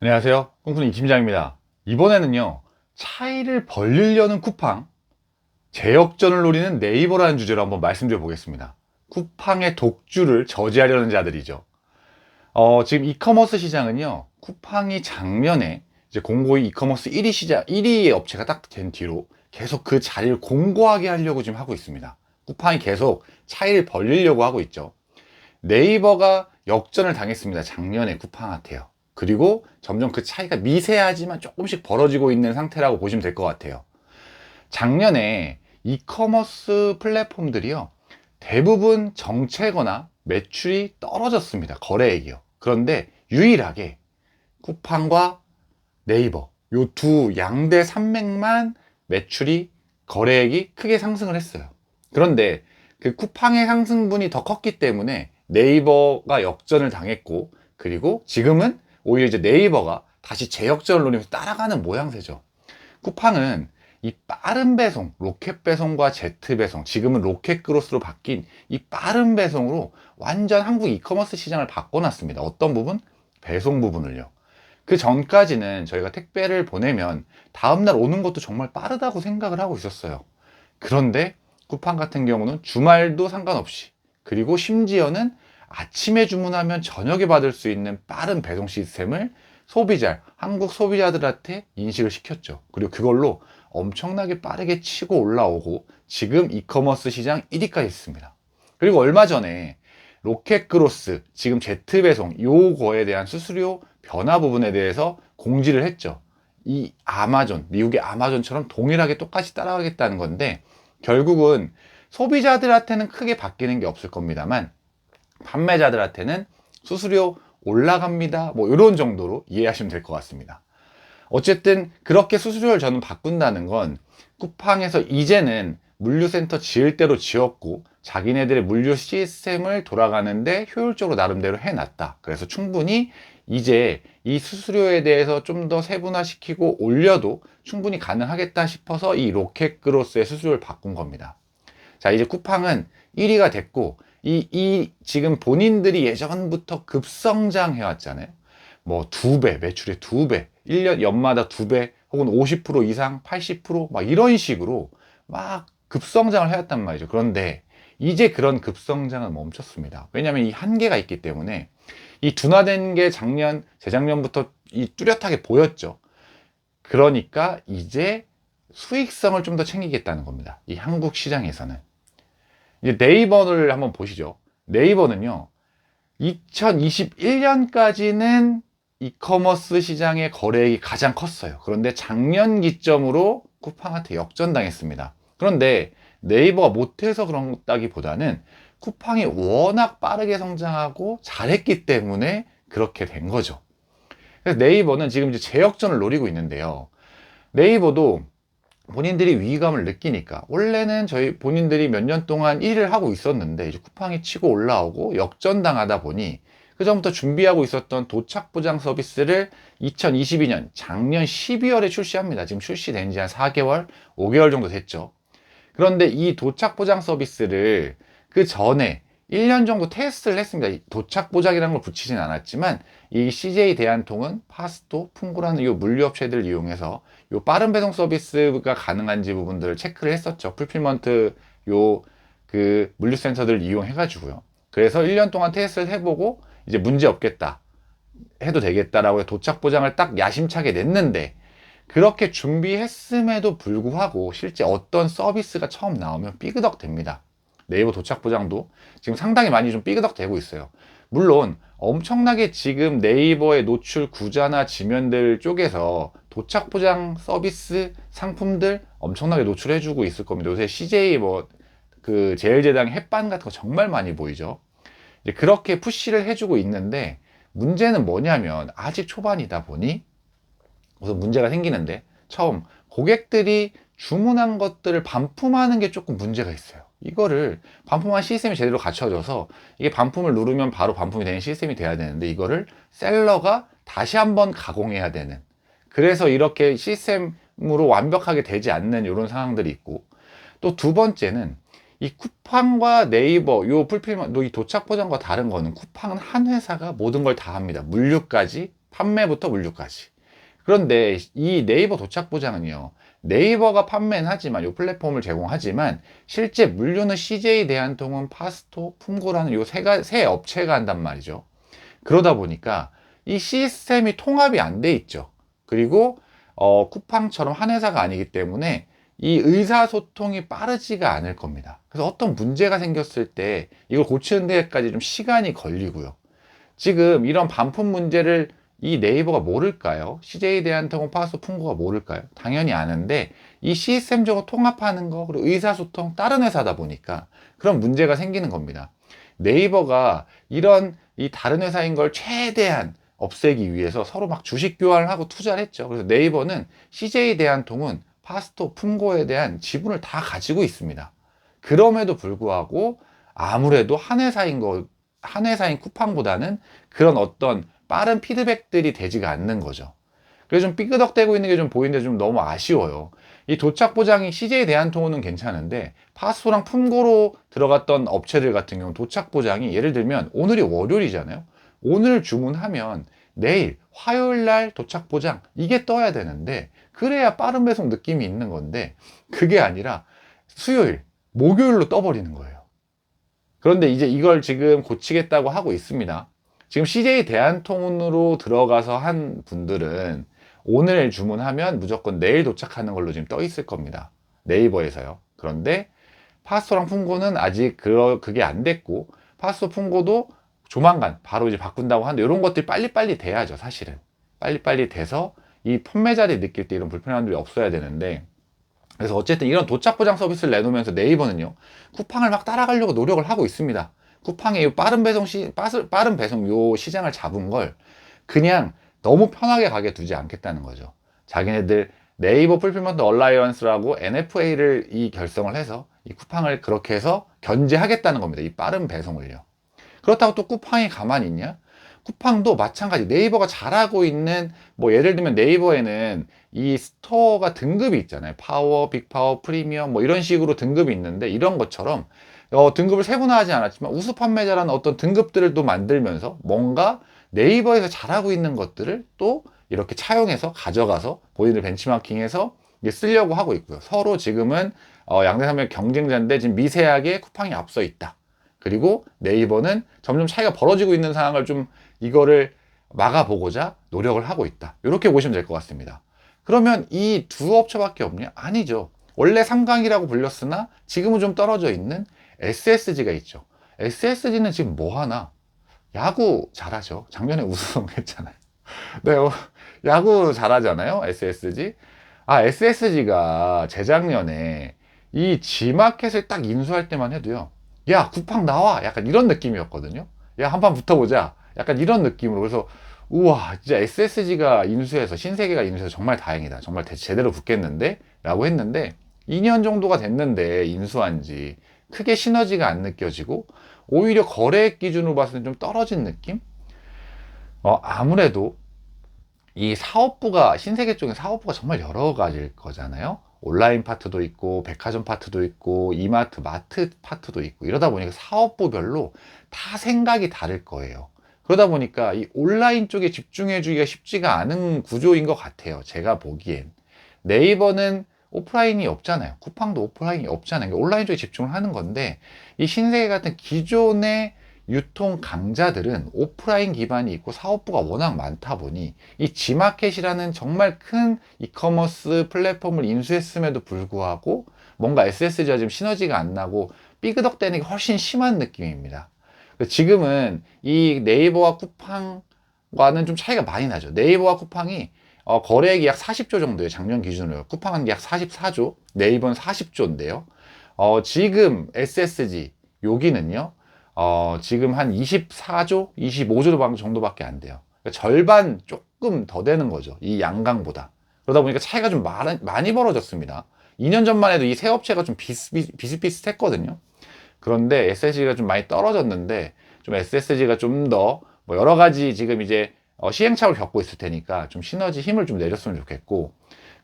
안녕하세요. 꽁순이 팀장입니다. 이번에는요, 차이를 벌리려는 쿠팡, 제역전을 노리는 네이버라는 주제로 한번 말씀드려 보겠습니다. 쿠팡의 독주를 저지하려는 자들이죠. 지금 이커머스 시장은요, 쿠팡이 작년에 이제 공고히 이커머스 1위 시장, 1위 업체가 딱 된 뒤로 계속 그 자리를 공고하게 하려고 지금 하고 있습니다. 쿠팡이 계속 차이를 벌리려고 하고 있죠. 네이버가 역전을 당했습니다. 작년에 쿠팡한테요. 그리고 점점 그 차이가 미세하지만 조금씩 벌어지고 있는 상태라고 보시면 될 것 같아요. 작년에 이커머스 플랫폼들이요, 대부분 정체거나 매출이 떨어졌습니다. 거래액이요. 그런데 유일하게 쿠팡과 네이버 요 두 양대 산맥만 매출이, 거래액이 크게 상승을 했어요. 그런데 그 쿠팡의 상승분이 더 컸기 때문에 네이버가 역전을 당했고, 그리고 지금은 오히려 이제 네이버가 다시 재역전을 노리면서 따라가는 모양새죠. 쿠팡은 이 빠른 배송, 로켓 배송과 제트 배송, 지금은 로켓 그로스로 바뀐 이 빠른 배송으로 완전 한국 이커머스 시장을 바꿔놨습니다. 어떤 부분? 배송 부분을요. 그 전까지는 저희가 택배를 보내면 다음날 오는 것도 정말 빠르다고 생각을 하고 있었어요. 그런데 쿠팡 같은 경우는 주말도 상관없이, 그리고 심지어는 아침에 주문하면 저녁에 받을 수 있는 빠른 배송 시스템을 한국 소비자들한테 인식을 시켰죠. 그리고 그걸로 엄청나게 빠르게 치고 올라오고 지금 이커머스 시장 1위까지 있습니다. 그리고 얼마 전에 로켓크로스, 지금 제트배송 요거에 대한 수수료 변화 부분에 대해서 공지를 했죠. 이 아마존, 미국의 아마존처럼 동일하게 똑같이 따라가겠다는 건데, 결국은 소비자들한테는 크게 바뀌는 게 없을 겁니다만 판매자들한테는 수수료 올라갑니다, 뭐 이런 정도로 이해하시면 될 것 같습니다. 어쨌든 그렇게 수수료를 저는 바꾼다는 건 쿠팡에서 이제는 물류센터 지을 대로 지었고 자기네들의 물류 시스템을 돌아가는데 효율적으로 나름대로 해놨다. 그래서 충분히 이제 이 수수료에 대해서 좀 더 세분화시키고 올려도 충분히 가능하겠다 싶어서 이 로켓그로스의 수수료를 바꾼 겁니다. 자, 이제 쿠팡은 1위가 됐고 이 지금 본인들이 예전부터 급성장 해왔잖아요. 뭐 2배, 매출의 2배, 1년 연마다 2배, 혹은 50% 이상, 80%막 이런 식으로 막 급성장을 해왔단 말이죠. 그런데 이제 그런 급성장은 멈췄습니다. 왜냐하면 이 한계가 있기 때문에. 이 둔화된 게 재작년부터 이 뚜렷하게 보였죠. 그러니까 이제 수익성을 좀 더 챙기겠다는 겁니다. 이 한국 시장에서는. 이제 네이버를 한번 보시죠. 네이버는요, 2021년까지는 이커머스 시장의 거래액이 가장 컸어요. 그런데 작년 기점으로 쿠팡한테 역전당했습니다. 그런데 네이버가 못해서 그런다기보다는 쿠팡이 워낙 빠르게 성장하고 잘했기 때문에 그렇게 된 거죠. 그래서 네이버는 지금 이제 재역전을 노리고 있는데요. 네이버도 본인들이 위기감을 느끼니까, 원래는 저희 본인들이 몇 년 동안 일을 하고 있었는데 이제 쿠팡이 치고 올라오고 역전당하다 보니 그전부터 준비하고 있었던 도착 보장 서비스를 2022년 작년 12월에 출시합니다. 지금 출시된 지 한 4개월, 5개월 정도 됐죠. 그런데 이 도착 보장 서비스를 그 전에 1년 정도 테스트를 했습니다. 도착 보장이라는 걸 붙이진 않았지만 이 CJ 대한통운, 파스토, 풍구라는 이 물류업체들을 이용해서 요 빠른 배송 서비스가 가능한지 부분들을 체크를 했었죠. 풀필먼트 요 그 물류센터들을 이용해 가지고요. 그래서 1년 동안 테스트를 해보고 이제 문제 없겠다, 해도 되겠다라고 도착 보장을 딱 야심차게 냈는데, 그렇게 준비했음에도 불구하고 실제 어떤 서비스가 처음 나오면 삐그덕 됩니다. 네이버 도착 보장도 지금 상당히 많이 좀 삐그덕 되고 있어요. 물론 엄청나게 지금 네이버의 노출 구자나 지면들 쪽에서 도착 보장 서비스 상품들 엄청나게 노출해주고 있을 겁니다. 요새 CJ 그 제일제당 햇반 같은 거 정말 많이 보이죠. 이제 그렇게 푸시를 해주고 있는데, 문제는 뭐냐면 아직 초반이다 보니 우선 문제가 생기는데, 처음 고객들이 주문한 것들을 반품하는 게 조금 문제가 있어요. 이거를 반품한 시스템이 제대로 갖춰져서 이게 반품을 누르면 바로 반품이 되는 시스템이 돼야 되는데, 이거를 셀러가 다시 한번 가공해야 되는, 그래서 이렇게 시스템으로 완벽하게 되지 않는 이런 상황들이 있고, 또 두 번째는 이 쿠팡과 네이버 요 풀필먼트 이 도착 보장과 다른 거는 쿠팡은 한 회사가 모든 걸 다 합니다. 물류까지 판매부터 물류까지. 그런데 이 네이버 도착 보장은요, 네이버가 판매는 하지만, 이 플랫폼을 제공하지만 실제 물류는 CJ 대한통운, 파스토, 품고라는 요 세 업체가 한단 말이죠. 그러다 보니까 이 시스템이 통합이 안 돼 있죠. 그리고 쿠팡처럼 한 회사가 아니기 때문에 이 의사소통이 빠르지가 않을 겁니다. 그래서 어떤 문제가 생겼을 때 이걸 고치는 데까지 좀 시간이 걸리고요. 지금 이런 반품 문제를 이 네이버가 모를까요? CJ 대한통운, 파스토, 품고가 모를까요? 당연히 아는데 이 시스템적으로 통합하는 거, 그리고 의사소통 다른 회사다 보니까 그런 문제가 생기는 겁니다. 네이버가 이런 이 다른 회사인 걸 최대한 없애기 위해서 서로 막 주식 교환을 하고 투자를 했죠. 그래서 네이버는 CJ 대한통운, 파스토, 품고에 대한 지분을 다 가지고 있습니다. 그럼에도 불구하고 아무래도 한 회사인 쿠팡보다는 그런 어떤 빠른 피드백들이 되지가 않는 거죠. 그래서 좀 삐끄덕대고 있는 게 좀 보이는데 좀 너무 아쉬워요. 이 도착 보장이 CJ 대한통운은 괜찮은데 파스토랑 품고로 들어갔던 업체들 같은 경우는 도착 보장이 예를 들면 오늘이 월요일이잖아요. 오늘 주문하면 내일 화요일 날 도착 보장 이게 떠야 되는데 그래야 빠른 배송 느낌이 있는 건데 그게 아니라 수요일, 목요일로 떠버리는 거예요. 그런데 이제 이걸 지금 고치겠다고 하고 있습니다. 지금 CJ 대한통운으로 들어가서 한 분들은 오늘 주문하면 무조건 내일 도착하는 걸로 지금 떠 있을 겁니다. 네이버에서요. 그런데 파스토랑 품고는 아직 그게 안 됐고, 파스토 품고도 조만간 바로 이제 바꾼다고 하는데 이런 것들이 빨리빨리 돼야죠, 사실은. 빨리빨리 돼서 이 판매자들이 느낄 때 이런 불편함들이 없어야 되는데, 그래서 어쨌든 이런 도착 보장 서비스를 내놓으면서 네이버는요, 쿠팡을 막 따라가려고 노력을 하고 있습니다. 쿠팡의 이 빠른 배송 요 시장을 잡은 걸 그냥 너무 편하게 가게 두지 않겠다는 거죠. 자기네들 네이버 풀필먼트 얼라이언스라고 NFA를 결성을 해서 이 쿠팡을 그렇게 해서 견제하겠다는 겁니다. 이 빠른 배송을요. 그렇다고 또 쿠팡이 가만히 있냐? 쿠팡도 마찬가지 네이버가 잘하고 있는 뭐 예를 들면 네이버에는 이 스토어가 등급이 있잖아요. 파워, 빅파워, 프리미엄 뭐 이런 식으로 등급이 있는데 이런 것처럼 등급을 세분화하지 않았지만 우수 판매자라는 어떤 등급들을 또 만들면서 뭔가 네이버에서 잘하고 있는 것들을 또 이렇게 차용해서 가져가서 본인들 벤치마킹해서 쓰려고 하고 있고요. 서로 지금은 양대 산맥 경쟁자인데 지금 미세하게 쿠팡이 앞서 있다. 그리고 네이버는 점점 차이가 벌어지고 있는 상황을 좀 이거를 막아보고자 노력을 하고 있다. 이렇게 보시면 될 것 같습니다. 그러면 이 두 업체밖에 없냐? 아니죠. 원래 3강이라고 불렸으나 지금은 좀 떨어져 있는 SSG가 있죠. SSG는 지금 뭐 하나? 야구 잘하죠. 작년에 우승했잖아요. 네, 야구 잘하잖아요. SSG. 아, SSG가 재작년에 이 G마켓을 딱 인수할 때만 해도요. 야, 쿠팡 나와! 약간 이런 느낌이었거든요. 야, 한판 붙어보자. 약간 이런 느낌으로. 그래서, 우와, 진짜 SSG가 인수해서, 신세계가 인수해서 정말 다행이다. 정말 제대로 붙겠는데? 라고 했는데, 2년 정도가 됐는데, 인수한 지, 크게 시너지가 안 느껴지고, 오히려 거래액 기준으로 봤을 때 좀 떨어진 느낌? 아무래도, 이 신세계 쪽에 사업부가 정말 여러 가지일 거잖아요. 온라인 파트도 있고, 백화점 파트도 있고, 이마트, 마트 파트도 있고, 이러다 보니까 사업부별로 다 생각이 다를 거예요. 그러다 보니까 이 온라인 쪽에 집중해 주기가 쉽지가 않은 구조인 것 같아요. 제가 보기엔. 네이버는 오프라인이 없잖아요. 쿠팡도 오프라인이 없잖아요. 그러니까 온라인 쪽에 집중을 하는 건데, 이 신세계 같은 기존의 유통 강자들은 오프라인 기반이 있고 사업부가 워낙 많다 보니 이 G마켓이라는 정말 큰 이커머스 플랫폼을 인수했음에도 불구하고 뭔가 SSG와 지금 시너지가 안 나고 삐그덕대는 게 훨씬 심한 느낌입니다. 지금은 이 네이버와 쿠팡과는 좀 차이가 많이 나죠. 네이버와 쿠팡이 거래액이 약 40조 정도예요. 작년 기준으로. 쿠팡은 약 44조, 네이버는 40조인데요. 지금 SSG 여기는요. 지금 한 24조, 25조 정도밖에 안 돼요. 그러니까 절반 조금 더 되는 거죠. 이 양강보다. 그러다 보니까 차이가 좀 많이 벌어졌습니다. 2년 전만 해도 이 세 업체가 좀 비슷비슷했거든요. 그런데 SSG가 좀 많이 떨어졌는데, 좀 SSG가 좀 더, 뭐 여러 가지 지금 이제 시행착오를 겪고 있을 테니까 좀 시너지 힘을 좀 내줬으면 좋겠고,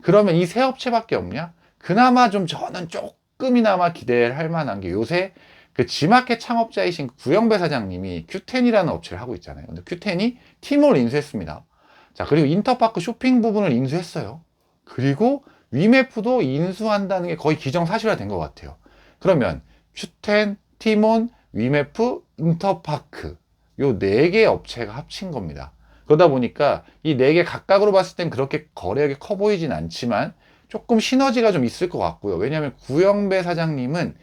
그러면 이 세 업체밖에 없냐? 그나마 좀 저는 조금이나마 기대를 할 만한 게 요새 그 G마켓 창업자이신 구영배 사장님이 큐텐이라는 업체를 하고 있잖아요. 근데 큐텐이 팀을 인수했습니다. 자, 그리고 인터파크 쇼핑 부분을 인수했어요. 그리고 위메프도 인수한다는 게 거의 기정사실화 된 것 같아요. 그러면 큐텐, 티몬, 위메프, 인터파크 요 4개 업체가 합친 겁니다. 그러다 보니까 이 4개 각각으로 봤을 땐 그렇게 거래액이 커 보이진 않지만 조금 시너지가 좀 있을 것 같고요. 왜냐하면 구영배 사장님은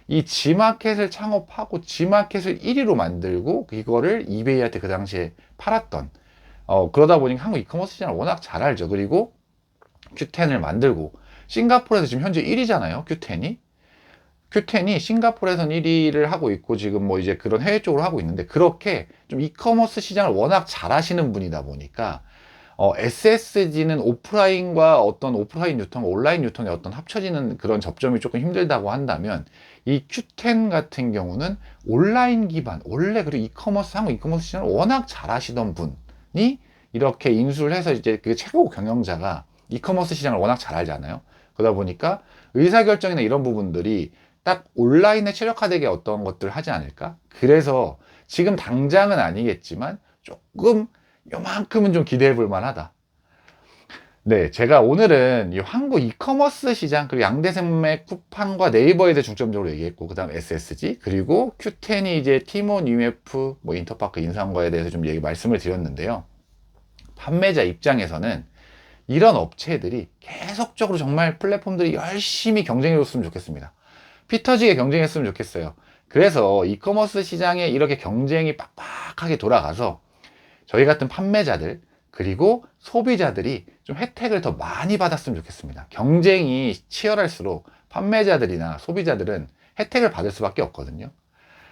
이 지마켓을 창업하고 지마켓을 1위로 만들고 이거를 이베이한테 그 당시에 팔았던 그러다 보니까 한국 이커머스 시장을 워낙 잘 알죠. 그리고 큐텐을 만들고 싱가포르에서 지금 현재 1위잖아요. 큐텐이 싱가포르에선 1위를 하고 있고 지금 뭐 이제 그런 해외 쪽으로 하고 있는데 그렇게 좀 이커머스 시장을 워낙 잘 하시는 분이다 보니까 SSG는 오프라인과 어떤 오프라인 유통, 온라인 유통의 어떤 합쳐지는 그런 접점이 조금 힘들다고 한다면 이 Q10 같은 경우는 온라인 기반, 원래 그리고 이커머스, 한국 이커머스 시장을 워낙 잘 하시던 분이 이렇게 인수를 해서 이제 그 최고 경영자가 이커머스 시장을 워낙 잘 알잖아요. 그러다 보니까 의사결정이나 이런 부분들이 딱 온라인에 최적화되게 어떤 것들을 하지 않을까? 그래서 지금 당장은 아니겠지만 조금 요만큼은 좀 기대해 볼 만하다. 네, 제가 오늘은 이 한국 이커머스 시장, 그리고 양대생맥, 쿠팡과 네이버에 대해 중점적으로 얘기했고, 그 다음 SSG, 그리고 Q10이 이제 티몬, UF, 뭐 인터파크 인수한 거에 대해서 좀 말씀을 드렸는데요. 판매자 입장에서는 이런 업체들이 계속적으로 정말 플랫폼들이 열심히 경쟁해줬으면 좋겠습니다. 피 터지게 경쟁했으면 좋겠어요. 그래서 이커머스 시장에 이렇게 경쟁이 빡빡하게 돌아가서 저희 같은 판매자들 그리고 소비자들이 좀 혜택을 더 많이 받았으면 좋겠습니다. 경쟁이 치열할수록 판매자들이나 소비자들은 혜택을 받을 수밖에 없거든요.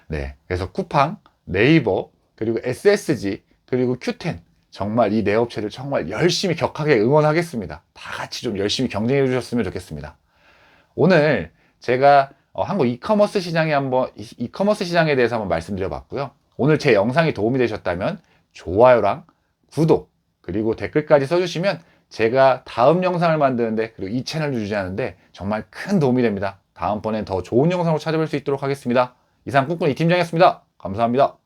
네, 그래서 쿠팡, 네이버, 그리고 SSG, 그리고 Q10 정말 이 네 업체를 정말 열심히 격하게 응원하겠습니다. 다 같이 좀 열심히 경쟁해 주셨으면 좋겠습니다. 오늘 제가 한국 이커머스 시장에 이커머스 시장에 대해서 한번 말씀드려 봤고요. 오늘 제 영상이 도움이 되셨다면 좋아요랑 구독 그리고 댓글까지 써주시면 제가 다음 영상을 만드는데 그리고 이 채널을 유지하는데 정말 큰 도움이 됩니다. 다음번엔 더 좋은 영상으로 찾아뵐 수 있도록 하겠습니다. 이상 꿈꾸는 이 팀장이었습니다. 감사합니다.